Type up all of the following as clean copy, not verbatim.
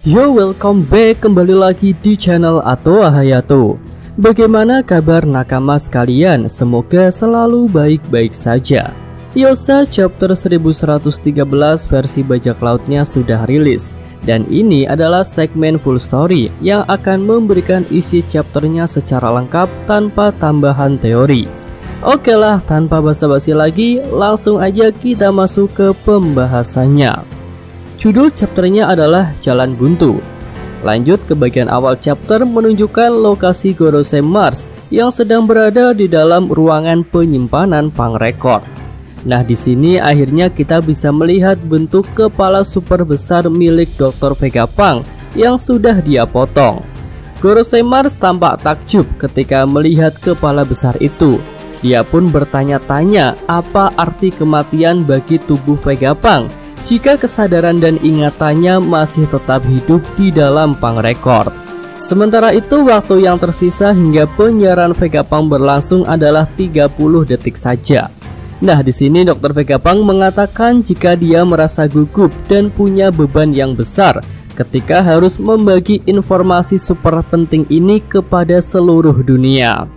Yo, welcome back kembali lagi di channel Ato Hayato. Bagaimana kabar nakama sekalian? Semoga selalu baik-baik saja. Yosa chapter 1113 versi bajak lautnya sudah rilis. Dan ini adalah segmen full story yang akan memberikan isi chapternya secara lengkap tanpa tambahan teori. Oke lah, tanpa basa-basi lagi, langsung aja kita masuk ke pembahasannya. Judul chapternya adalah Jalan Buntu. Lanjut ke bagian awal chapter menunjukkan lokasi Gorosei Mars yang sedang berada di dalam ruangan penyimpanan Pangrekord. Nah, di sini akhirnya kita bisa melihat bentuk kepala super besar milik Dr. Vegapunk yang sudah dia potong. Gorosei Mars tampak takjub ketika melihat kepala besar itu. Dia pun bertanya-tanya apa arti kematian bagi tubuh Vegapunk jika kesadaran dan ingatannya masih tetap hidup di dalam Pangrekord. Sementara itu, waktu yang tersisa hingga penyiaran Vegapunk berlangsung adalah 30 detik saja. Nah, di sini Dr. Vegapunk mengatakan jika dia merasa gugup dan punya beban yang besar ketika harus membagi informasi super penting ini kepada seluruh dunia.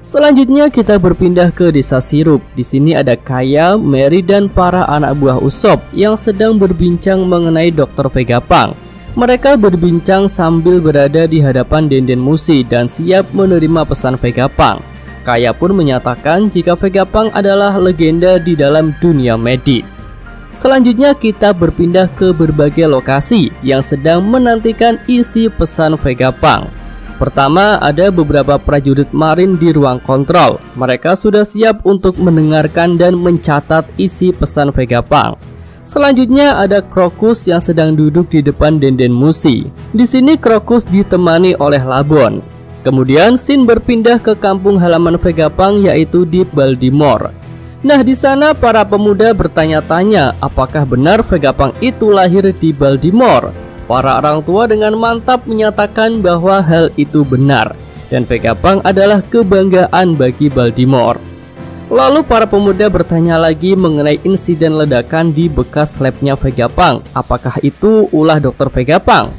Selanjutnya kita berpindah ke desa sirup. Di sini ada Kaya, Mary dan para anak buah Usopp yang sedang berbincang mengenai Dr. Vegapunk. Mereka berbincang sambil berada di hadapan Denden Mushi dan siap menerima pesan Vegapunk. Kaya pun menyatakan jika Vegapunk adalah legenda di dalam dunia medis. Selanjutnya kita berpindah ke berbagai lokasi yang sedang menantikan isi pesan Vegapunk. Pertama, ada beberapa prajurit marin di ruang kontrol. Mereka sudah siap untuk mendengarkan dan mencatat isi pesan Vegapunk. Selanjutnya ada Crocus yang sedang duduk di depan Denden Mushi. Di sini Crocus ditemani oleh Labon. Kemudian Shin berpindah ke kampung halaman Vegapunk yaitu di Baltimore. Nah, di sana para pemuda bertanya-tanya apakah benar Vegapunk itu lahir di Baltimore. Para orang tua dengan mantap menyatakan bahwa hal itu benar dan Vegapunk adalah kebanggaan bagi Baltimore. Lalu para pemuda bertanya lagi mengenai insiden ledakan di bekas labnya Vegapunk. Apakah itu ulah Dr. Vegapunk?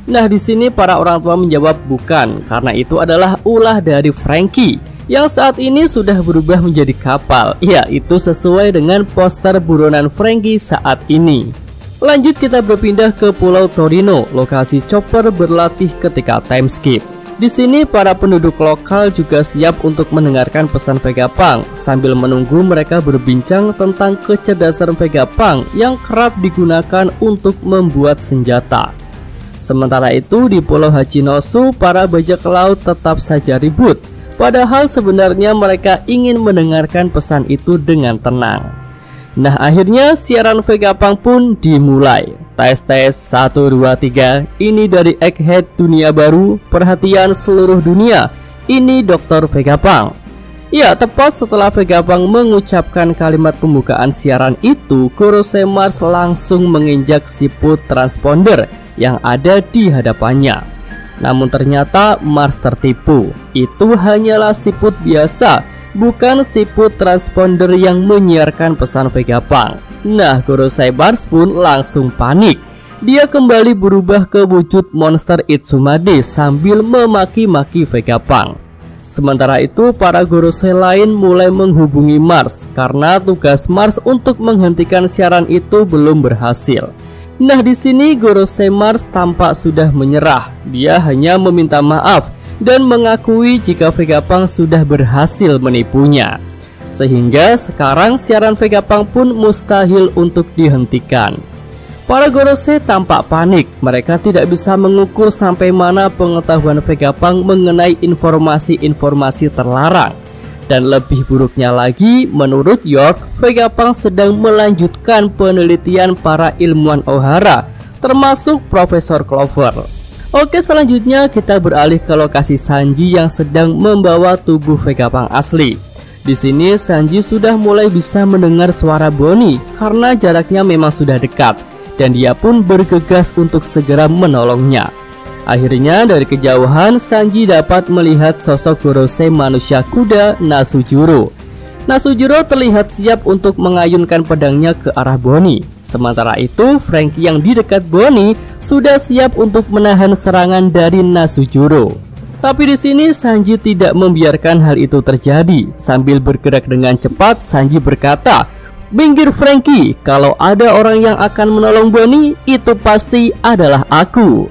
Nah, di sini para orang tua menjawab bukan, karena itu adalah ulah dari Franky yang saat ini sudah berubah menjadi kapal. Ya, itu sesuai dengan poster buronan Franky saat ini. Lanjut kita berpindah ke Pulau Torino, lokasi Chopper berlatih ketika time skip. Di sini para penduduk lokal juga siap untuk mendengarkan pesan Vegapunk. Sambil menunggu mereka berbincang tentang kecerdasan Vegapunk yang kerap digunakan untuk membuat senjata. Sementara itu di Pulau Hachinosu para bajak laut tetap saja ribut. Padahal sebenarnya mereka ingin mendengarkan pesan itu dengan tenang. Nah, akhirnya siaran Vegapunk pun dimulai. Tes 1, 2, 3. Ini dari Egghead dunia baru. Perhatian seluruh dunia. Ini Dr. Vegapunk. Ya, tepat setelah Vegapunk mengucapkan kalimat pembukaan siaran itu, Gorosei Mars langsung menginjak siput transponder yang ada di hadapannya. Namun ternyata Mars tertipu. Itu hanyalah siput biasa, bukan siput transponder yang menyiarkan pesan Vegapunk. Nah, Gorosei Mars pun langsung panik. Dia kembali berubah ke wujud monster Itsumade sambil memaki-maki Vegapunk. Sementara itu para Gorosei lain mulai menghubungi Mars karena tugas Mars untuk menghentikan siaran itu belum berhasil. Nah, di sini Gorosei Mars tampak sudah menyerah. Dia hanya meminta maaf dan mengakui jika Vegapunk sudah berhasil menipunya. Sehingga sekarang siaran Vegapunk pun mustahil untuk dihentikan. Para Gorosei tampak panik. Mereka tidak bisa mengukur sampai mana pengetahuan Vegapunk mengenai informasi-informasi terlarang. Dan lebih buruknya lagi, menurut York, Vegapunk sedang melanjutkan penelitian para ilmuwan Ohara, termasuk Profesor Clover. Oke, selanjutnya kita beralih ke lokasi Sanji yang sedang membawa tubuh Vegapunk asli. Di sini Sanji sudah mulai bisa mendengar suara Bonnie karena jaraknya memang sudah dekat dan dia pun bergegas untuk segera menolongnya. Akhirnya dari kejauhan Sanji dapat melihat sosok Gorosei manusia kuda Nasujuro. Nasujiro terlihat siap untuk mengayunkan pedangnya ke arah Bonnie. Sementara itu, Franky yang di dekat Bonnie sudah siap untuk menahan serangan dari Nasujiro. Tapi di sini Sanji tidak membiarkan hal itu terjadi. Sambil bergerak dengan cepat, Sanji berkata, "Minggir Franky, kalau ada orang yang akan menolong Bonnie, itu pasti adalah aku."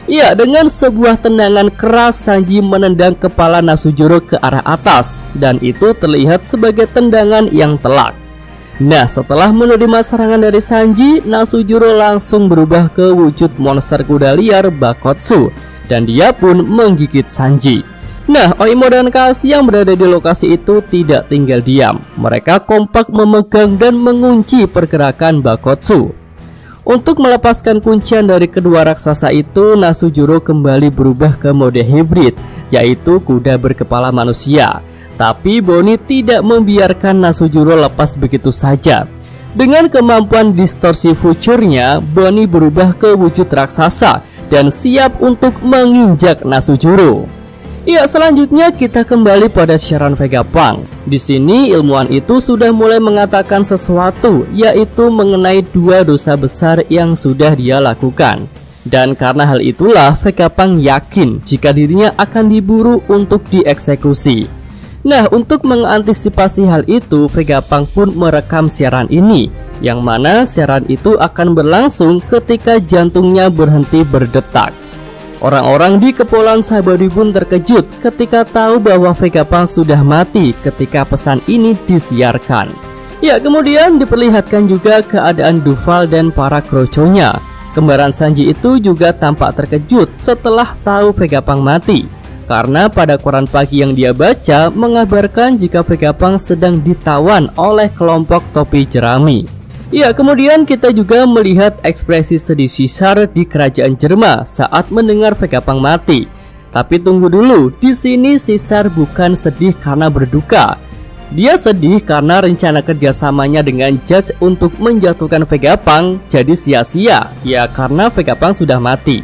Ya, dengan sebuah tendangan keras Sanji menendang kepala Nasujiro ke arah atas, dan itu terlihat sebagai tendangan yang telak. Nah, setelah menerima serangan dari Sanji, Nasujiro langsung berubah ke wujud monster kuda liar Bakotsu, dan dia pun menggigit Sanji. Nah, Oimo dan Kashi yang berada di lokasi itu tidak tinggal diam. Mereka kompak memegang dan mengunci pergerakan Bakotsu. Untuk melepaskan kuncian dari kedua raksasa itu, Nasujiro kembali berubah ke mode hibrid, yaitu kuda berkepala manusia. Tapi Bonnie tidak membiarkan Nasujiro lepas begitu saja. Dengan kemampuan distorsi future-nya, Bonnie berubah ke wujud raksasa dan siap untuk menginjak Nasujiro. Ya, selanjutnya kita kembali pada siaran Vegapunk. Di sini ilmuwan itu sudah mulai mengatakan sesuatu, yaitu mengenai dua dosa besar yang sudah dia lakukan. Dan karena hal itulah Vegapunk yakin jika dirinya akan diburu untuk dieksekusi. Nah, untuk mengantisipasi hal itu, Vegapunk pun merekam siaran ini, yang mana siaran itu akan berlangsung ketika jantungnya berhenti berdetak. Orang-orang di Kepulauan Sabaody pun terkejut ketika tahu bahwa Vegapunk sudah mati ketika pesan ini disiarkan. Ya, kemudian diperlihatkan juga keadaan Duval dan para kroconya. Kembaran Sanji itu juga tampak terkejut setelah tahu Vegapunk mati, karena pada koran pagi yang dia baca mengabarkan jika Vegapunk sedang ditawan oleh kelompok topi jerami. Ya, kemudian kita juga melihat ekspresi sedih Caesar di kerajaan Jerma saat mendengar Vegapunk mati. Tapi tunggu dulu, di sini Caesar bukan sedih karena berduka. Dia sedih karena rencana kerjasamanya dengan Judge untuk menjatuhkan Vegapunk jadi sia-sia, ya karena Vegapunk sudah mati.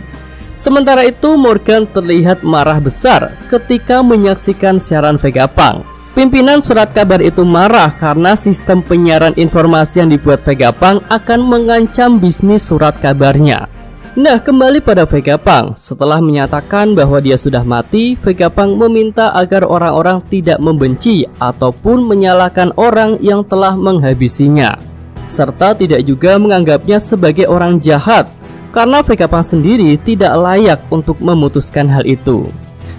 Sementara itu Morgan terlihat marah besar ketika menyaksikan siaran Vegapunk. Pimpinan surat kabar itu marah karena sistem penyiaran informasi yang dibuat Vegapunk akan mengancam bisnis surat kabarnya. Nah, kembali pada Vegapunk. Setelah menyatakan bahwa dia sudah mati, Vegapunk meminta agar orang-orang tidak membenci ataupun menyalahkan orang yang telah menghabisinya, serta tidak juga menganggapnya sebagai orang jahat, karena Vegapunk sendiri tidak layak untuk memutuskan hal itu.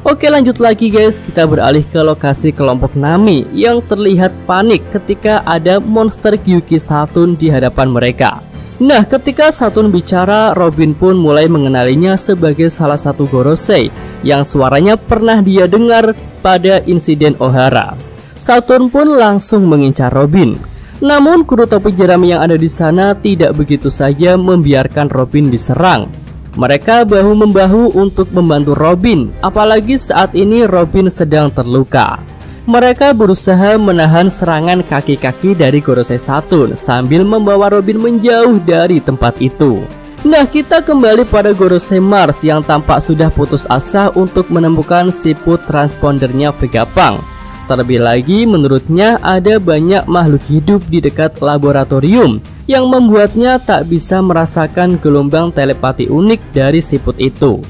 Oke, lanjut lagi guys, kita beralih ke lokasi kelompok Nami yang terlihat panik ketika ada monster Gyuki Saturn di hadapan mereka. Nah, ketika Saturn bicara, Robin pun mulai mengenalinya sebagai salah satu Gorosei yang suaranya pernah dia dengar pada insiden Ohara. Saturn pun langsung mengincar Robin. Namun kru topi jerami yang ada di sana tidak begitu saja membiarkan Robin diserang. Mereka bahu-membahu untuk membantu Robin, apalagi saat ini Robin sedang terluka. Mereka berusaha menahan serangan kaki-kaki dari Gorosei Saturn sambil membawa Robin menjauh dari tempat itu. Nah, kita kembali pada Gorosei Mars yang tampak sudah putus asa untuk menemukan siput transpondernya Vegapunk. Terlebih lagi, menurutnya ada banyak makhluk hidup di dekat laboratorium yang membuatnya tak bisa merasakan gelombang telepati unik dari siput itu.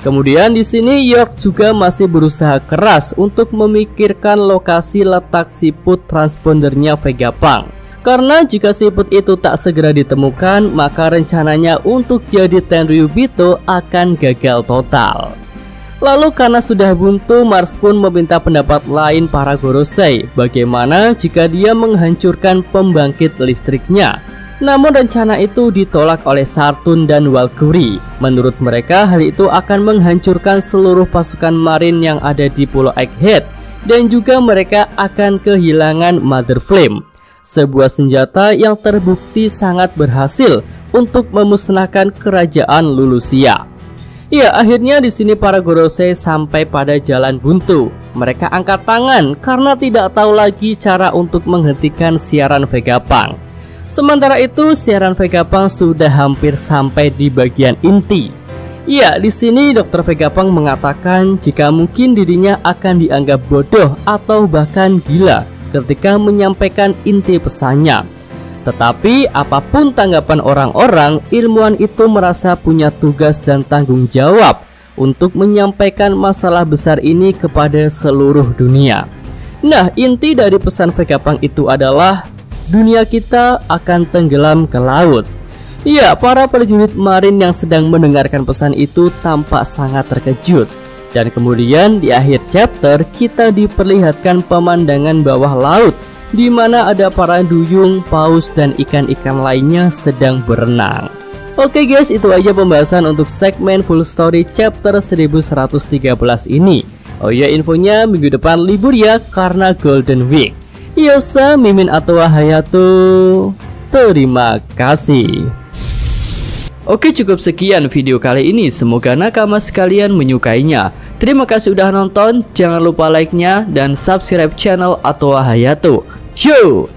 Kemudian di sini York juga masih berusaha keras untuk memikirkan lokasi letak siput transpondernya Vegapunk. Karena jika siput itu tak segera ditemukan, maka rencananya untuk jadi Tenryubito akan gagal total. Lalu karena sudah buntu, Mars pun meminta pendapat lain para Gorosei. Bagaimana jika dia menghancurkan pembangkit listriknya? Namun rencana itu ditolak oleh Saturn dan Valkyrie. Menurut mereka hal itu akan menghancurkan seluruh pasukan marin yang ada di Pulau Egghead, dan juga mereka akan kehilangan Mother Flame, sebuah senjata yang terbukti sangat berhasil untuk memusnahkan kerajaan Lulusia. Ya, akhirnya di sini para Gorosei sampai pada jalan buntu. Mereka angkat tangan karena tidak tahu lagi cara untuk menghentikan siaran Vegapunk. Sementara itu, siaran Vegapunk sudah hampir sampai di bagian inti. Ya, di sini Dr. Vegapunk mengatakan jika mungkin dirinya akan dianggap bodoh atau bahkan gila ketika menyampaikan inti pesannya. Tetapi apapun tanggapan orang-orang, ilmuwan itu merasa punya tugas dan tanggung jawab untuk menyampaikan masalah besar ini kepada seluruh dunia. Nah, inti dari pesan Vegapunk itu adalah dunia kita akan tenggelam ke laut. Ya, para prajurit marin yang sedang mendengarkan pesan itu tampak sangat terkejut. Dan kemudian di akhir chapter kita diperlihatkan pemandangan bawah laut, di mana ada para duyung, paus, dan ikan-ikan lainnya sedang berenang. Oke guys, itu aja pembahasan untuk segmen full story chapter 1113 ini. Oh ya, infonya minggu depan libur ya karena Golden Week. Yosa, Mimin atau Hayato, terima kasih. Oke, cukup sekian video kali ini. Semoga nakama sekalian menyukainya. Terima kasih udah nonton. Jangan lupa like-nya dan subscribe channel Atoa Hayato. Yo!